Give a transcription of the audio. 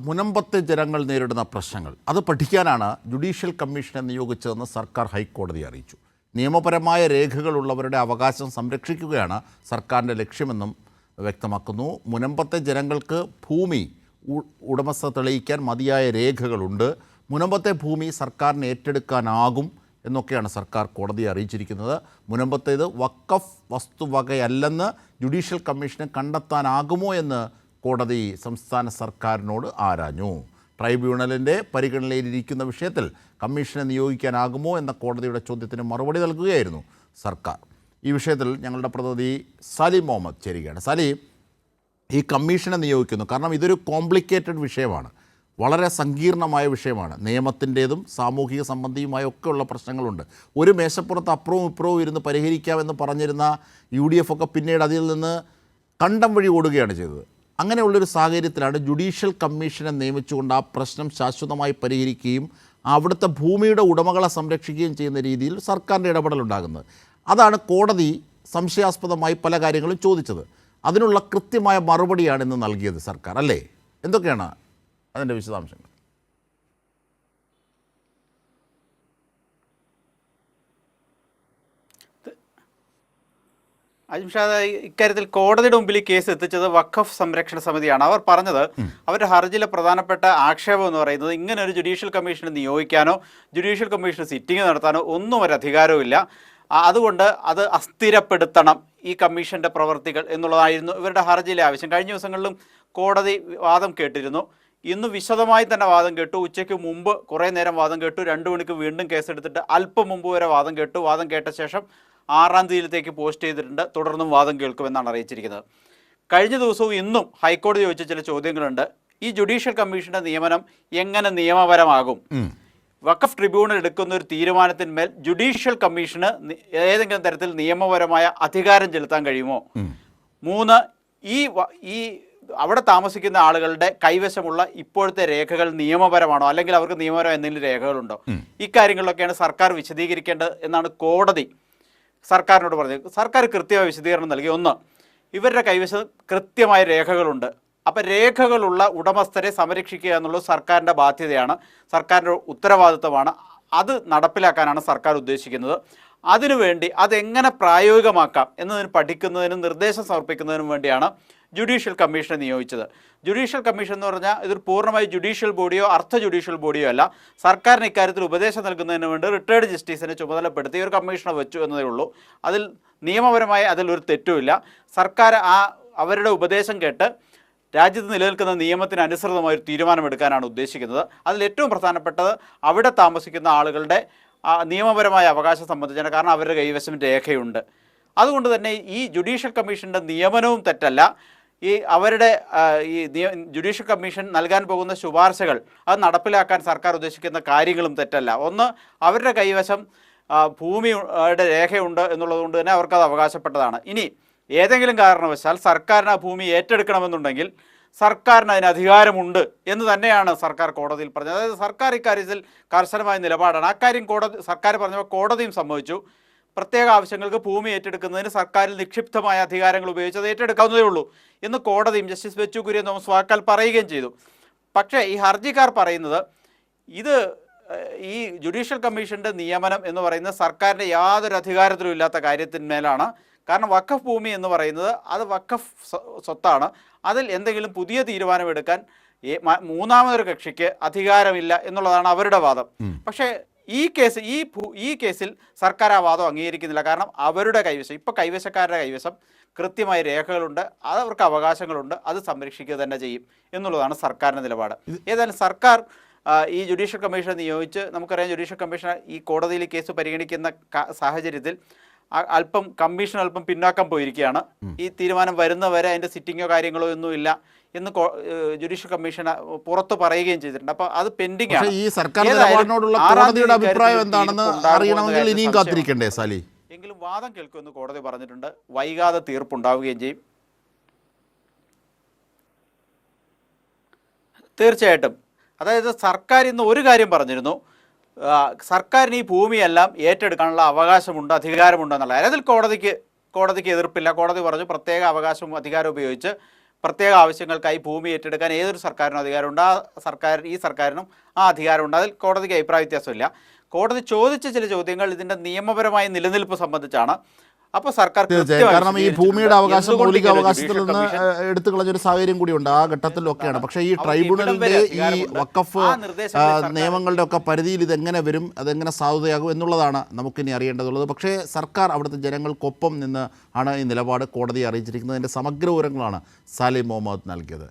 മുനമ്പത്തെ ജനങ്ങൾ നേരിടുന്ന പ്രശ്നങ്ങൾ അത് പഠിക്കാനാണ് ജുഡീഷ്യൽ കമ്മീഷനെ നിയോഗിച്ചതെന്ന് സർക്കാർ ഹൈക്കോടതിയെ അറിയിച്ചു. നിയമപരമായ രേഖകളുള്ളവരുടെ അവകാശം സംരക്ഷിക്കുകയാണ് സർക്കാരിൻ്റെ ലക്ഷ്യമെന്നും വ്യക്തമാക്കുന്നു. മുനമ്പത്തെ ജനങ്ങൾക്ക് ഭൂമി ഉടമസ്ഥത തെളിയിക്കാൻ മതിയായ രേഖകളുണ്ട്. മുനമ്പത്തെ ഭൂമി സർക്കാരിന് ഏറ്റെടുക്കാനാകും എന്നൊക്കെയാണ് സർക്കാർ കോടതിയെ അറിയിച്ചിരിക്കുന്നത്. മുനമ്പത്തേത് വഖഫ് വസ്തുവകയല്ലെന്ന് ജുഡീഷ്യൽ കമ്മീഷന് കണ്ടെത്താനാകുമോ എന്ന് കോടതി സംസ്ഥാന സർക്കാരിനോട് ആരാഞ്ഞു. ട്രൈബ്യൂണലിൻ്റെ പരിഗണനയിലിരിക്കുന്ന വിഷയത്തിൽ കമ്മീഷനെ നിയോഗിക്കാനാകുമോ എന്ന കോടതിയുടെ ചോദ്യത്തിന് മറുപടി നൽകുകയായിരുന്നു സർക്കാർ. ഈ വിഷയത്തിൽ ഞങ്ങളുടെ പ്രതിനിധി സലീം മുഹമ്മദ് ചേരുകയാണ്. സലീം, ഈ കമ്മീഷനെ നിയോഗിക്കുന്നു കാരണം ഇതൊരു കോംപ്ലിക്കേറ്റഡ് വിഷയമാണ്, വളരെ സങ്കീർണമായ വിഷയമാണ്. നിയമത്തിൻ്റേതും സാമൂഹിക സംബന്ധിയുമായ ഒക്കെയുള്ള പ്രശ്നങ്ങളുണ്ട്. ഒരു മേശപ്പുറത്ത് അപ്പുറവും ഇപ്പുറവും ഇരുന്ന് പരിഹരിക്കാമെന്ന് പറഞ്ഞിരുന്ന UDF ഒക്കെ പിന്നീട് അതിൽ നിന്ന് കണ്ടം വഴി ഓടുകയാണ് ചെയ്തത്. അങ്ങനെയുള്ളൊരു സാഹചര്യത്തിലാണ് ജുഡീഷ്യൽ കമ്മീഷനെ നിയമിച്ചുകൊണ്ട് ആ പ്രശ്നം ശാശ്വതമായി പരിഹരിക്കുകയും അവിടുത്തെ ഭൂമിയുടെ ഉടമകളെ സംരക്ഷിക്കുകയും ചെയ്യുന്ന രീതിയിൽ സർക്കാരിൻ്റെ ഇടപെടലുണ്ടാകുന്നത്. അതാണ് കോടതി സംശയാസ്പദമായി പല കാര്യങ്ങളും ചോദിച്ചത്. അതിനുള്ള കൃത്യമായ മറുപടിയാണ് ഇന്ന് നൽകിയത് സർക്കാർ, അല്ലേ? എന്തൊക്കെയാണ് അതിൻ്റെ വിശദാംശങ്ങൾ? അജിംഷാദ്, ഇക്കാര്യത്തിൽ കോടതിയുടെ മുമ്പിൽ ഈ കേസ് എത്തിച്ചത് വഖഫ് സംരക്ഷണ സമിതിയാണ്. അവർ പറഞ്ഞത്, അവരുടെ ഹർജിയിലെ പ്രധാനപ്പെട്ട ആക്ഷേപം എന്ന് പറയുന്നത് ഇങ്ങനെ ഒരു ജുഡീഷ്യൽ കമ്മീഷനെ നിയോഗിക്കാനോ ജുഡീഷ്യൽ കമ്മീഷൻ സിറ്റിംഗ് നടത്താനോ ഒന്നും ഒരു അധികാരവുമില്ല. അതുകൊണ്ട് അത് അസ്ഥിരപ്പെടുത്തണം ഈ കമ്മീഷൻ്റെ പ്രവർത്തികൾ എന്നുള്ളതായിരുന്നു ഇവരുടെ ഹർജിയിലെ ആവശ്യം. കഴിഞ്ഞ ദിവസങ്ങളിലും കോടതി വാദം കേട്ടിരുന്നു. ഇന്ന് വിശദമായി തന്നെ വാദം കേട്ടു. ഉച്ചയ്ക്ക് മുമ്പ് കുറേ നേരം വാദം കേട്ടു. 2 മണിക്ക് വീണ്ടും കേസെടുത്തിട്ട് അല്പം മുമ്പ് വരെ വാദം കേട്ടു. വാദം കേട്ട ശേഷം 6-ാം തീയതിയിലേക്ക് പോസ്റ്റ് ചെയ്തിട്ടുണ്ട്. തുടർന്നും വാദം കേൾക്കുമെന്നാണ് അറിയിച്ചിരിക്കുന്നത്. കഴിഞ്ഞ ദിവസവും ഇന്നും ഹൈക്കോടതി ചോദിച്ച ചില ചോദ്യങ്ങളുണ്ട്. ഈ ജുഡീഷ്യൽ കമ്മീഷന്റെ നിയമനം എങ്ങനെ നിയമപരമാകും? വഖഫ് ട്രിബ്യൂണൽ എടുക്കുന്ന ഒരു തീരുമാനത്തിന്മേൽ ജുഡീഷ്യൽ കമ്മീഷന് ഏതെങ്കിലും തരത്തിൽ നിയമപരമായ അധികാരം ചെലുത്താൻ കഴിയുമോ? 3, ഈ അവിടെ താമസിക്കുന്ന ആളുകളുടെ കൈവശമുള്ള ഇപ്പോഴത്തെ രേഖകൾ നിയമപരമാണോ, അല്ലെങ്കിൽ അവർക്ക് നിയമപരം എന്തെങ്കിലും രേഖകളുണ്ടോ? ഇക്കാര്യങ്ങളിലൊക്കെയാണ് സർക്കാർ വിശദീകരിക്കേണ്ടത് എന്നാണ് കോടതി സർക്കാരിനോട് പറഞ്ഞത്. സർക്കാർ കൃത്യമായ വിശദീകരണം നൽകി. 1, ഇവരുടെ കൈവശം കൃത്യമായ രേഖകളുണ്ട്. അപ്പം രേഖകളുള്ള ഉടമസ്ഥരെ സംരക്ഷിക്കുക എന്നുള്ളത് സർക്കാരിൻ്റെ ബാധ്യതയാണ്, സർക്കാരിൻ്റെ ഉത്തരവാദിത്തമാണ്. അത് നടപ്പിലാക്കാനാണ് സർക്കാർ ഉദ്ദേശിക്കുന്നത്. അതിനുവേണ്ടി അതെങ്ങനെ പ്രായോഗികമാക്കാം എന്നതിന് പഠിക്കുന്നതിനും നിർദ്ദേശം സമർപ്പിക്കുന്നതിനും വേണ്ടിയാണ് ജുഡീഷ്യൽ കമ്മീഷനെ നിയോഗിച്ചത്. ജുഡീഷ്യൽ കമ്മീഷൻ എന്ന് പറഞ്ഞാൽ ഇതൊരു പൂർണ്ണമായി ജുഡീഷ്യൽ ബോഡിയോ അർദ്ധ ജുഡീഷ്യൽ ബോഡിയോ അല്ല. സർക്കാരിന് ഇക്കാര്യത്തിൽ ഉപദേശം നൽകുന്നതിന് വേണ്ടി റിട്ടയർഡ് ജസ്റ്റിസിനെ ചുമതലപ്പെടുത്തി ഒരു കമ്മീഷനെ വെച്ചു എന്നതേ ഉള്ളൂ. അതിൽ നിയമപരമായി അതിലൊരു തെറ്റുമില്ല. സർക്കാർ അവരുടെ ഉപദേശം കേട്ട് രാജ്യത്ത് നിലനിൽക്കുന്ന നിയമത്തിന് അനുസൃതമായ ഒരു തീരുമാനമെടുക്കാനാണ് ഉദ്ദേശിക്കുന്നത്. അതിൽ ഏറ്റവും പ്രധാനപ്പെട്ടത് അവിടെ താമസിക്കുന്ന ആളുകളുടെ നിയമപരമായ അവകാശം സംബന്ധിച്ചാണ്. കാരണം അവരുടെ കൈവശം രേഖയുണ്ട്. അതുകൊണ്ട് തന്നെ ഈ ജുഡീഷ്യൽ കമ്മീഷൻ്റെ നിയമനവും തെറ്റല്ല. അവരുടെ ജുഡീഷ്യൽ കമ്മീഷൻ നൽകാൻ പോകുന്ന ശുപാർശകൾ അത് നടപ്പിലാക്കാൻ സർക്കാർ ഉദ്ദേശിക്കുന്ന കാര്യങ്ങളും തെറ്റല്ല. 1, അവരുടെ കൈവശം ഭൂമിയുടെ രേഖയുണ്ട് എന്നുള്ളതുകൊണ്ട് തന്നെ അവർക്കത് അവകാശപ്പെട്ടതാണ്. ഇനി ഏതെങ്കിലും കാരണവശാൽ സർക്കാരിന് ആ ഭൂമി ഏറ്റെടുക്കണമെന്നുണ്ടെങ്കിൽ സർക്കാരിന് അതിന് അധികാരമുണ്ട് എന്ന് തന്നെയാണ് സർക്കാർ കോടതിയിൽ പറഞ്ഞത്. അതായത് സർക്കാർ ഇക്കാര്യത്തിൽ കർശനമായ നിലപാടാണ്. അക്കാര്യം സർക്കാർ പറഞ്ഞപ്പോൾ കോടതിയും സമ്മതിച്ചു. പ്രത്യേക ആവശ്യങ്ങൾക്ക് ഭൂമി ഏറ്റെടുക്കുന്നതിന് സർക്കാരിൽ നിക്ഷിപ്തമായ അധികാരങ്ങൾ ഉപയോഗിച്ച് അത് ഏറ്റെടുക്കാവുന്നതേ ഉള്ളൂ എന്ന് കോടതിയും ജസ്റ്റിസ് ബെച്ചു കുര്യൻ തോമസ് വാക്കാൽ പറയുകയും ചെയ്തു. പക്ഷേ ഈ ഹർജിക്കാർ പറയുന്നത് ഈ ജുഡീഷ്യൽ കമ്മീഷൻ്റെ നിയമനം എന്ന് പറയുന്നത് സർക്കാരിൻ്റെ യാതൊരു അധികാരത്തിലും ഇല്ലാത്ത കാര്യത്തിന്മേലാണ്. കാരണം വഖഫ് ഭൂമി എന്ന് പറയുന്നത് അത് വഖഫ് സ്വത്താണ്. അതിൽ എന്തെങ്കിലും പുതിയ തീരുമാനമെടുക്കാൻ മൂന്നാമതൊരു കക്ഷിക്ക് അധികാരമില്ല എന്നുള്ളതാണ് അവരുടെ വാദം. പക്ഷേ ഈ കേസിൽ സർക്കാർ ആ വാദം അംഗീകരിക്കുന്നില്ല. കാരണം അവരുടെ കൈവശം, ഇപ്പോൾ കൈവശക്കാരുടെ കൈവശം കൃത്യമായ രേഖകളുണ്ട്, അതവർക്ക് അവകാശങ്ങളുണ്ട്, അത് സംരക്ഷിക്കുക തന്നെ ചെയ്യും എന്നുള്ളതാണ് സർക്കാരിൻ്റെ നിലപാട്. ഏതായാലും സർക്കാർ ഈ ജുഡീഷ്യൽ കമ്മീഷനെ നിയോഗിച്ച്, നമുക്കറിയാം ജുഡീഷ്യൽ കമ്മീഷൻ ഈ കോടതിയിൽ കേസ് പരിഗണിക്കുന്ന സാഹചര്യത്തിൽ കമ്മീഷൻ അല്പം പിന്നാക്കം പോയിരിക്കുകയാണ്. ഈ തീരുമാനം വരുന്നവരെ അതിൻ്റെ സിറ്റിങ്ങോ കാര്യങ്ങളോ ഒന്നുമില്ല എന്ന് ജുഡീഷ്യൽ കമ്മീഷൻ പുറത്ത് പറയുകയും ചെയ്തിട്ടുണ്ട്. അപ്പോൾ അത് പെൻഡിംഗ് ആണ്. ഈ സർക്കാർ നിലപാടിനോടുള്ള കോടതിയുടെ അഭിപ്രായം എന്താണെന്ന് അറിയണമെങ്കിൽ ഇനിയും കാത്തിരിക്കണ്ടേ സാലി? എങ്കിലും വാദം കേൾക്കുമെന്ന് കോടതി പറഞ്ഞിട്ടുണ്ട്. വൈകാതെ തീർപ്പുണ്ടാവുകയും ചെയ്യും. തീർച്ചയായിട്ടും. അതായത് സർക്കാർ ഇന്ന് ഒരു കാര്യം പറഞ്ഞിരുന്നു, സർക്കാരിന് ഈ ഭൂമിയെല്ലാം ഏറ്റെടുക്കാനുള്ള അവകാശമുണ്ട്, അധികാരമുണ്ട് എന്നുള്ള. അതിൽ കോടതിക്ക് എതിർപ്പില്ല. കോടതി പറഞ്ഞു പ്രത്യേക അവകാശവും അധികാരവും ഉപയോഗിച്ച് പ്രത്യേക ആവശ്യങ്ങൾക്കായി ഭൂമി ഏറ്റെടുക്കാൻ ഏതൊരു സർക്കാരിനും അധികാരമുണ്ട്. ഈ സർക്കാരിനും ആ അധികാരമുണ്ട്. അതിൽ കോടതിക്ക് അഭിപ്രായ വ്യത്യാസമില്ല. കോടതി ചോദിച്ച ചില ചോദ്യങ്ങൾ ഇതിൻ്റെ നിയമപരമായ നിലനിൽപ്പ് സംബന്ധിച്ചാണ്. അപ്പോൾ സർക്കാർ കാരണം ഈ ഭൂമിയുടെ അവകാശം മൗലിക അവകാശത്തിൽ നിന്ന് എടുത്തു കളഞ്ഞൊരു സാഹചര്യം കൂടിയുണ്ട് ആ ഘട്ടത്തിലൊക്കെയാണ്. പക്ഷേ ഈ ട്രൈബ്യൂണലിന്റെ ഈ വഖഫ് നിയമങ്ങളുടെ ഒക്കെ പരിധിയിൽ ഇതെങ്ങനെ വരും, അതെങ്ങനെ സാധുതയാകും എന്നുള്ളതാണ് നമുക്കിനി അറിയേണ്ടതുള്ളത്. പക്ഷേ സർക്കാർ അവിടുത്തെ ജനങ്ങൾക്കൊപ്പം നിന്ന് ആണ് ഈ നിലപാട് കോടതിയെ അറിയിച്ചിരിക്കുന്നത്. അതിൻ്റെ സമഗ്ര വിവരങ്ങളാണ് സാലിം മുഹമ്മദ് നൽകിയത്.